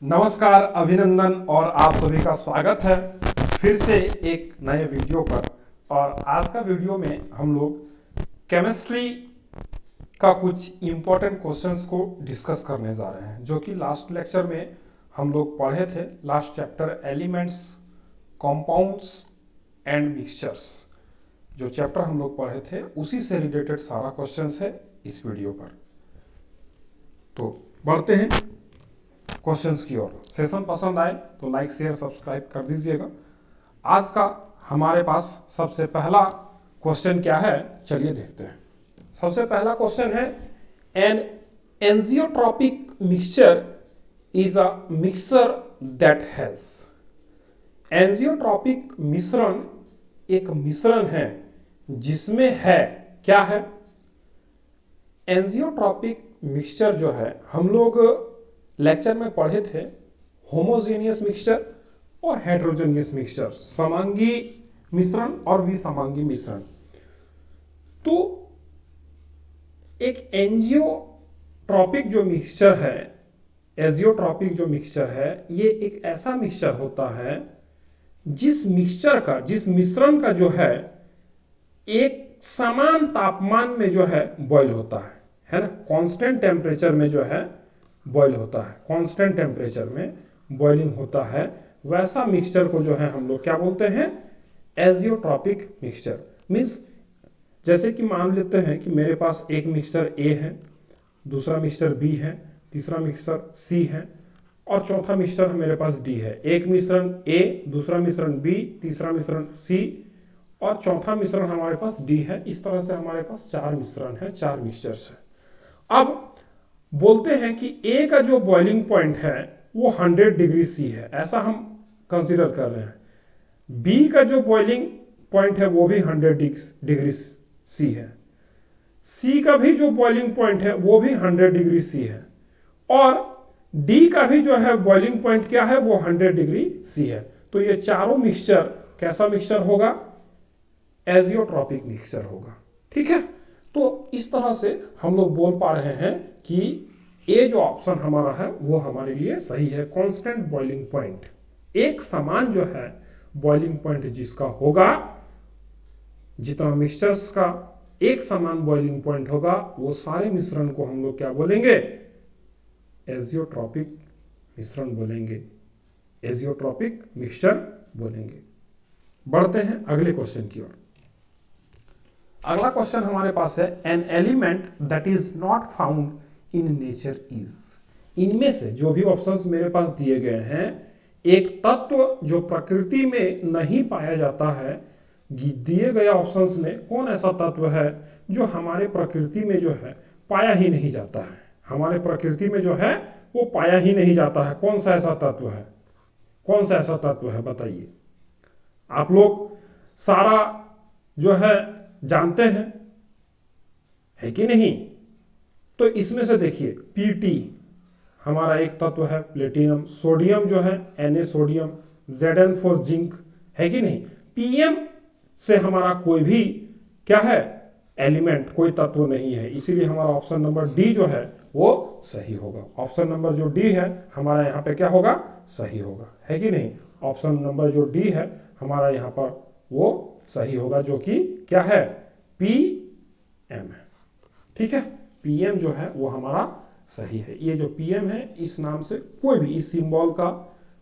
नमस्कार, अभिनंदन और आप सभी का स्वागत है फिर से एक नए वीडियो पर। और आज का वीडियो में हम लोग केमिस्ट्री का कुछ इम्पोर्टेंट क्वेश्चंस को डिस्कस करने जा रहे हैं, जो कि लास्ट लेक्चर में हम लोग पढ़े थे। Last chapter elements, compounds and mixtures, जो चैप्टर हम लोग पढ़े थे उसी से रिलेटेड सारा क्वेश्चंस है इस वीडियो पर। तो बढ़ते हैं क्वेश्चंस की ओर। सेशन पसंद आए तो लाइक शेयर सब्सक्राइब कर दीजिएगा। आज का हमारे पास सबसे पहला क्वेश्चन क्या है, चलिए देखते हैं। सबसे पहला क्वेश्चन है, an azeotropic mixture is a mixture that has. Azeotropic मिश्रण एक मिश्रण है जिसमें है, क्या है? एंजियोट्रॉपिक मिक्सचर जो है हम लोग लेक्चर में पढ़े थे, होमोजेनियस मिक्सचर और हेटेरोजेनियस मिक्सचर, समांगी मिश्रण और विसमांगी मिश्रण। तो एक एंजियोट्रॉपिक जो मिक्सचर है, एजियोट्रॉपिक जो मिक्सचर है, ये एक ऐसा मिक्सचर होता है जिस मिश्रण का जो है एक समान तापमान में जो है बॉयल होता है ना, कांस्टेंट टेम्परेचर में जो है बॉयल होता है, कांस्टेंट टेम्परेचर में बॉइलिंग होता है। वैसा मिक्सचर को जो है हम लोग क्या बोलते हैं? Azeotropic mixture. मीन्स जैसे कि मान लेते हैं कि मेरे पास एक मिक्सचर ए है, दूसरा मिक्सचर बी है, तीसरा मिक्सचर सी है और चौथा मिक्सचर मेरे पास डी है। एक मिश्रण ए, दूसरा मिश्रण बी, तीसरा मिश्रण सी और चौथा मिश्रण हमारे पास डी है। इस तरह से हमारे पास चार मिश्रण है, चार मिक्सचर्स है। अब बोलते हैं कि ए का जो बॉइलिंग पॉइंट है वो 100 डिग्री सी है, ऐसा हम कंसीडर कर रहे हैं। बी का जो बॉइलिंग पॉइंट है वो भी 100 डिग्री सी है। सी का भी जो बॉइलिंग पॉइंट है वो भी 100 डिग्री सी है और डी का भी जो है बॉइलिंग पॉइंट क्या है, वो 100 डिग्री सी है। तो ये चारों मिक्सचर कैसा मिक्सचर होगा? एजियोट्रॉपिक मिक्सचर होगा। ठीक है, तो इस तरह से हम लोग बोल पा रहे हैं कि ए जो ऑप्शन हमारा है वो हमारे लिए सही है। कांस्टेंट बॉइलिंग पॉइंट, एक समान जो है बॉइलिंग पॉइंट जिसका होगा, जितना मिक्सचर्स का एक समान बॉइलिंग पॉइंट होगा, वो सारे मिश्रण को हम लोग क्या बोलेंगे? एजियोट्रॉपिक मिश्रण बोलेंगे, एजियोट्रॉपिक मिक्सचर बोलेंगे। बढ़ते हैं अगले क्वेश्चन की ओर। अगला क्वेश्चन हमारे पास है, an element that is not found in nature is. इनमें से जो भी ऑप्शंस मेरे पास दिए गए हैं, एक तत्व जो प्रकृति में नहीं पाया जाता है, दिए गए ऑप्शंस में कौन ऐसा तत्व है जो हमारे प्रकृति में जो है पाया ही नहीं जाता है? हमारे प्रकृति में जो है वो पाया ही नहीं जाता है। कौन सा ऐसा तत्व है? कौन सा ऐसा तत्व है, बताइए। आप लोग सारा जो है जानते हैं, है कि नहीं? तो इसमें से देखिए, Pt हमारा एक तत्व है, प्लेटिनम। सोडियम जो है Na sodium, Zn for zinc, है कि नहीं? Pm से हमारा कोई भी क्या है, एलिमेंट, कोई तत्व नहीं है। इसीलिए हमारा ऑप्शन नंबर डी जो है वो सही होगा। ऑप्शन नंबर जो डी है हमारा यहाँ पे क्या होगा? सही होगा, है कि नहीं? ऑप्शन नंबर जो डी है हमारा यहाँ पर वो सही होगा, जो कि क्या है? Pm है। ठीक है, Pm जो है वो हमारा सही है। ये जो Pm है, इस नाम से कोई भी, इस सिंबल का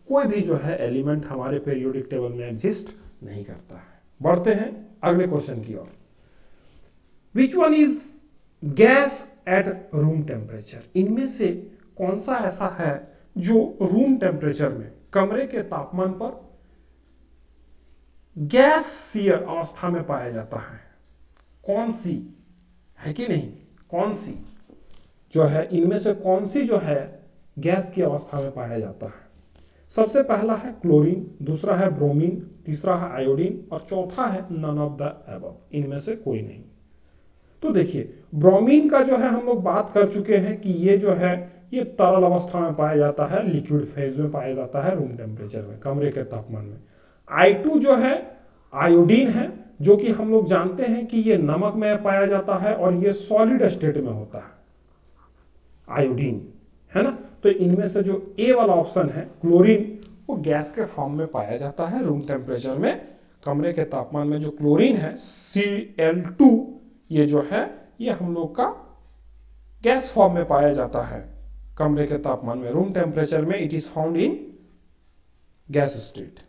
कोई भी जो है एलिमेंट हमारे पीरियोडिक टेबल में एग्जिस्ट नहीं करता है। बढ़ते हैं अगले क्वेश्चन की ओर। Which one is gas at room temperature? इनमें से कौन सा ऐसा है जो रूम टेम्परेचर में, कमरे के तापमान पर गैसीय अवस्था में पाया जाता है? कौन सी, है कि नहीं? कौन सी जो है, इनमें से कौन सी जो है गैस की अवस्था में पाया जाता है? सबसे पहला है क्लोरीन, दूसरा है ब्रोमीन, तीसरा है आयोडीन और चौथा है नन ऑफ द अबव। इनमें से कोई नहीं। तो देखिए, ब्रोमीन का जो है हम लोग बात कर चुके हैं कि ये जो है ये तरल अवस्था में पाया जाता है, लिक्विड फेज में पाया जाता है, रूम टेम्परेचर में, कमरे के तापमान में। I2 जो है आयोडीन है, जो कि हम लोग जानते हैं कि ये नमक में पाया जाता है और ये सॉलिड स्टेट में होता है, आयोडीन, है ना। तो इनमें से जो ए वाला ऑप्शन है क्लोरीन, वो गैस के फॉर्म में पाया जाता है रूम टेम्परेचर में। कमरे के तापमान में जो क्लोरीन है Cl2, ये जो है ये हम लोग का गैस फॉर्म में पाया जाता है कमरे के तापमान में। रूम टेम्परेचर में it is found in gas state.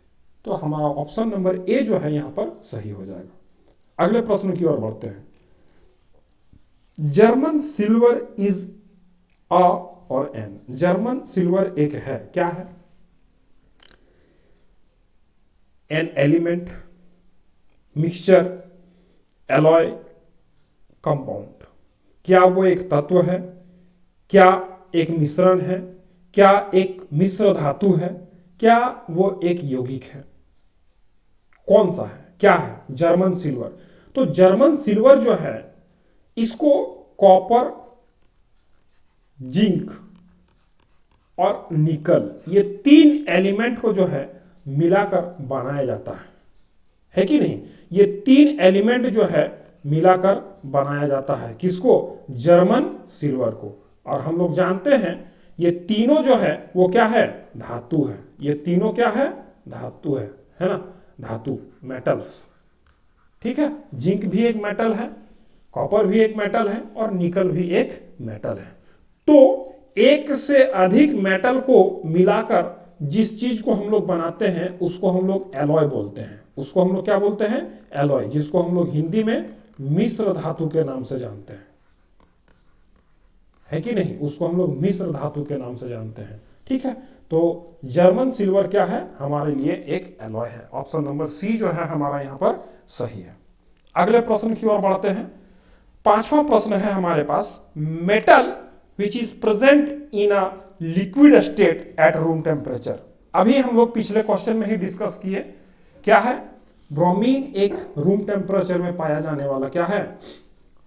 तो हमारा ऑप्शन नंबर ए जो है यहां पर सही हो जाएगा। अगले प्रश्न की ओर बढ़ते हैं। जर्मन सिल्वर इज अ और एन। जर्मन सिल्वर एक है, क्या है? An element, mixture, alloy, compound. क्या वो एक तत्व है? क्या एक मिश्रण है? क्या एक मिश्र धातु है? क्या वो एक यौगिक है? कौन सा है, क्या है जर्मन सिल्वर? तो जर्मन सिल्वर जो है इसको कॉपर, जिंक और निकल, ये तीन एलिमेंट को जो है मिलाकर बनाया जाता है कि नहीं? ये तीन एलिमेंट जो है मिलाकर बनाया जाता है किसको? जर्मन सिल्वर को। और हम लोग जानते हैं ये तीनों जो है वो क्या है? धातु है। ये तीनों क्या है? धातु है ना, धातु, मेटल्स। ठीक है, जिंक भी एक मेटल है, कॉपर भी एक मेटल है और निकल भी एक मेटल है। तो एक से अधिक मेटल को मिलाकर जिस चीज को हम लोग बनाते हैं उसको हम लोग एलॉय बोलते हैं। उसको हम लोग क्या बोलते हैं? एलॉय, जिसको हम लोग हिंदी में मिश्र धातु के नाम से जानते हैं, है कि नहीं? उसको हम लोग मिश्र धातु के नाम से जानते हैं। ठीक है, तो जर्मन सिल्वर क्या है? हमारे लिए एक एलॉय है। ऑप्शन नंबर सी जो है हमारा यहां पर सही है। अगले प्रश्न की ओर बढ़ते हैं। पांचवा प्रश्न है हमारे पास, metal which is present in a liquid state at room temperature. अभी हम लोग पिछले क्वेश्चन में ही डिस्कस किए, क्या है? ब्रोमीन एक रूम टेम्परेचर में पाया जाने वाला क्या है?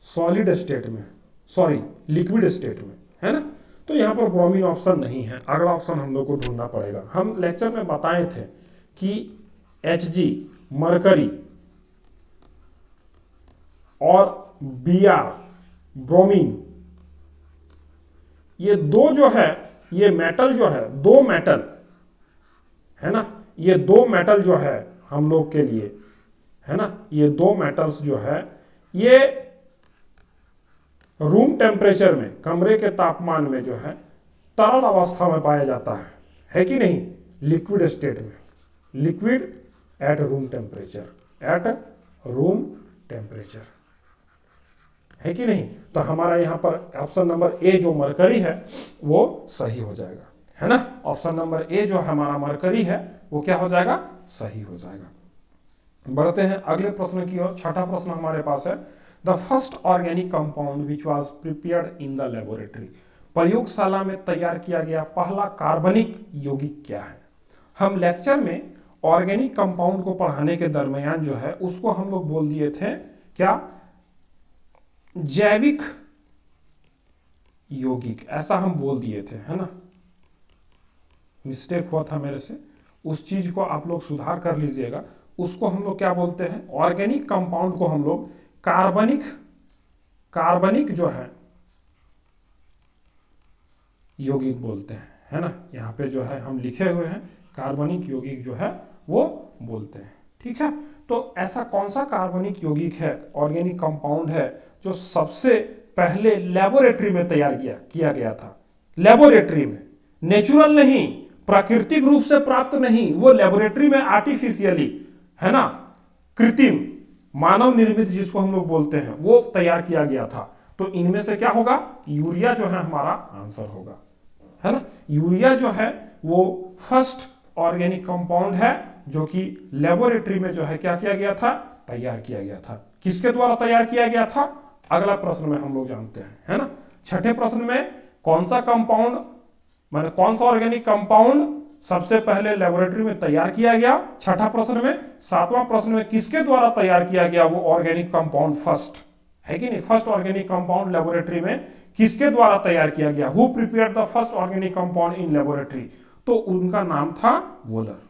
सॉलिड स्टेट में, सॉरी लिक्विड स्टेट में, है ना। तो यहां पर ब्रोमीन ऑप्शन नहीं है। अगला ऑप्शन हम लोग को ढूंढना पड़ेगा। हम लेक्चर में बताए थे कि Hg, मरकरी और Br, ब्रोमीन, ये दो जो है, ये मेटल जो है, दो मेटल है ना, ये दो मेटल जो है हम लोग के लिए, है ना, ये दो मेटल्स जो है ये रूम टेम्परेचर में, कमरे के तापमान में जो है तरल अवस्था में पाया जाता है कि नहीं? लिक्विड स्टेट में, liquid at room temperature, eight room temperature, है कि नहीं? तो हमारा यहां पर ऑप्शन नंबर ए जो मरकरी है वो सही हो जाएगा, है ना। ऑप्शन नंबर ए जो हमारा मरकरी है वो क्या हो जाएगा? सही हो जाएगा। बढ़ते हैं अगले प्रश्न की ओर। छठा प्रश्न हमारे पास है, the first organic compound which was prepared in the laboratory. प्रयोगशाला में तैयार किया गया पहला कार्बनिक यौगिक क्या है? हम लेक्चर में ऑर्गेनिक कंपाउंड को पढ़ाने के दरमियान जो है उसको हम लोग बोल दिए थे क्या? जैविक यौगिक, ऐसा हम बोल दिए थे, है ना। मिस्टेक हुआ था मेरे से, उस चीज को आप लोग सुधार कर लीजिएगा। उसको हम लोग क्या बोलते हैं? ऑर्गेनिक कंपाउंड को हम लोग कार्बनिक जो है यौगिक बोलते हैं, है ना। यहाँ पे जो है हम लिखे हुए हैं कार्बनिक यौगिक जो है वो बोलते हैं। ठीक है, तो ऐसा कौन सा कार्बनिक यौगिक है, ऑर्गेनिक कंपाउंड है जो सबसे पहले लेबोरेटरी में तैयार किया गया था? लेबोरेटरी में, नेचुरल नहीं, प्राकृतिक रूप से प्राप्त नहीं, वो लेबोरेटरी में आर्टिफिशियली, है ना, कृत्रिम, मानव निर्मित जिसको हम लोग बोलते हैं, वो तैयार किया गया था। तो इनमें से क्या होगा? यूरिया जो है हमारा आंसर होगा, है ना। यूरिया जो है वो फर्स्ट ऑर्गेनिक कंपाउंड है जो कि लेबोरेटरी में जो है क्या किया गया था? तैयार किया गया था। किसके द्वारा तैयार किया गया था? अगला प्रश्न में हम लोग जानते हैं, है ना। छठे प्रश्न में कौन सा कंपाउंड, माने कौन सा ऑर्गेनिक कंपाउंड सबसे पहले लेबोरेटरी में तैयार किया गया? छठा प्रश्न में। सातवां प्रश्न में किसके द्वारा तैयार किया गया वो ऑर्गेनिक कंपाउंड फर्स्ट, है कि नहीं? फर्स्ट ऑर्गेनिक कंपाउंड लेबोरेटरी में किसके द्वारा तैयार किया गया? Who prepared the first organic compound in laboratory? तो उनका नाम था वोलर।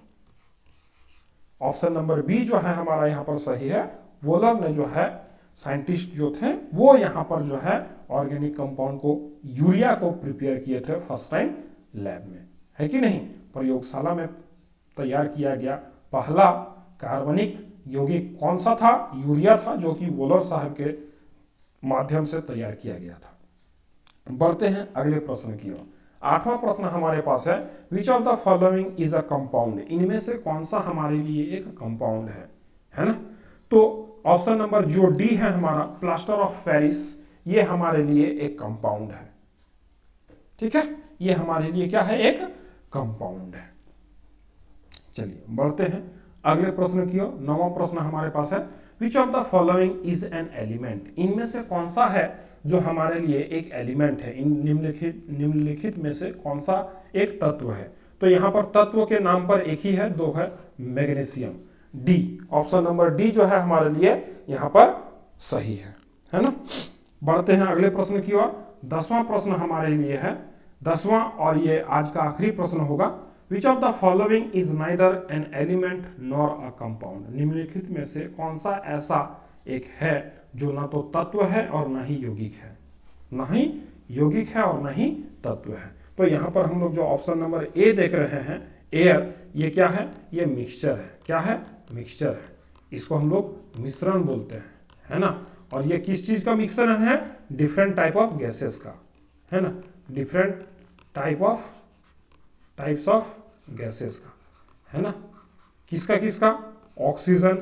ऑप्शन नंबर बी जो है हमारा यहां पर सही है। वोलर ने जो है साइंटिस्ट जो थे वो यहाँ पर जो है ऑर्गेनिक कंपाउंड को, यूरिया को प्रिपेयर किए थे फर्स्ट टाइम लैब में, है कि नहीं। प्रयोगशाला में तैयार किया गया पहला कार्बनिक यौगिक कौन सा था, यूरिया था, जो कि वोलर साहब के माध्यम से तैयार किया गया था। बढ़ते हैं अगले प्रश्न की ओर। 8वां प्रश्न हमारे पास है, which of the following is a compound, इनमें से कौन सा हमारे लिए एक कंपाउंड है ना। तो ऑप्शन नंबर जो डी है हमारा, प्लास्टर ऑफ पेरिस, ये हमारे लिए एक कंपाउंड है, ठीक है, ये हमारे लिए क्या है, एक कंपाउंड है। चलिए बढ़ते हैं अगले प्रश्न की ओर। 9वां प्रश्न हमारे पास है, which of the following is an element, इनमें से कौन सा है जो हमारे लिए एक एलिमेंट है, इन निम्नलिखित में से कौन सा एक तत्व है। तो यहाँ पर तत्व के नाम पर एक ही है, दो है, magnesium, D, option number D जो है हमारे लिए यहाँ पर सही है ना। बढ़ते हैं अगले प्रश्न की ओर। 10वां प्रश्न हमारे लिए है, 10वां और ये आज का आखिरी प्रश्न होगा, which of the following is neither an element nor a compound, निम्नलिखित में से कौन सा ऐसा एक है जो ना तो तत्व है और ना ही यौगिक है, ना ही यौगिक है और ना ही तत्व है। तो यहाँ पर हम लोग जो ऑप्शन नंबर ए देख रहे हैं, एयर, ये क्या है, ये मिक्सचर है, क्या है, मिक्सचर है, इसको हम लोग मिश्रण बोलते हैं, है ना। और ये किस चीज का मिश्रण है, डिफरेंट टाइप ऑफ गैसेस का, है ना, डिफरेंट टाइप्स ऑफ गैसेस का, है ना, किसका किसका, ऑक्सीजन,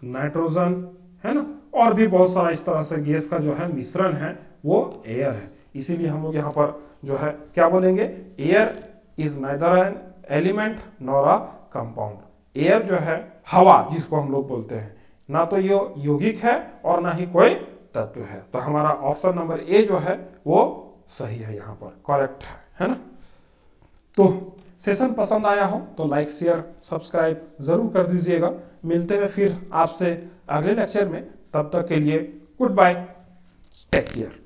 नाइट्रोजन, है ना, और भी बहुत सारा इस तरह से गैस का जो है मिश्रण है वो एयर है। इसीलिए हम लोग यहाँ पर जो है क्या बोलेंगे, air is neither an element nor a compound. Air जो है हवा जिसको हम लोग बोलते हैं, ना तो ये यौगिक है और ना ही कोई तत्व है। तो हमारा ऑप्शन नंबर ए जो है वो सही है, यहाँ पर करेक्ट है ना। तो सेशन पसंद आया हो तो लाइक शेयर सब्सक्राइब जरूर कर दीजिएगा। मिलते हैं फिर आपसे अगले लेक्चर में, तब तक के लिए गुड बाय, टेक केयर।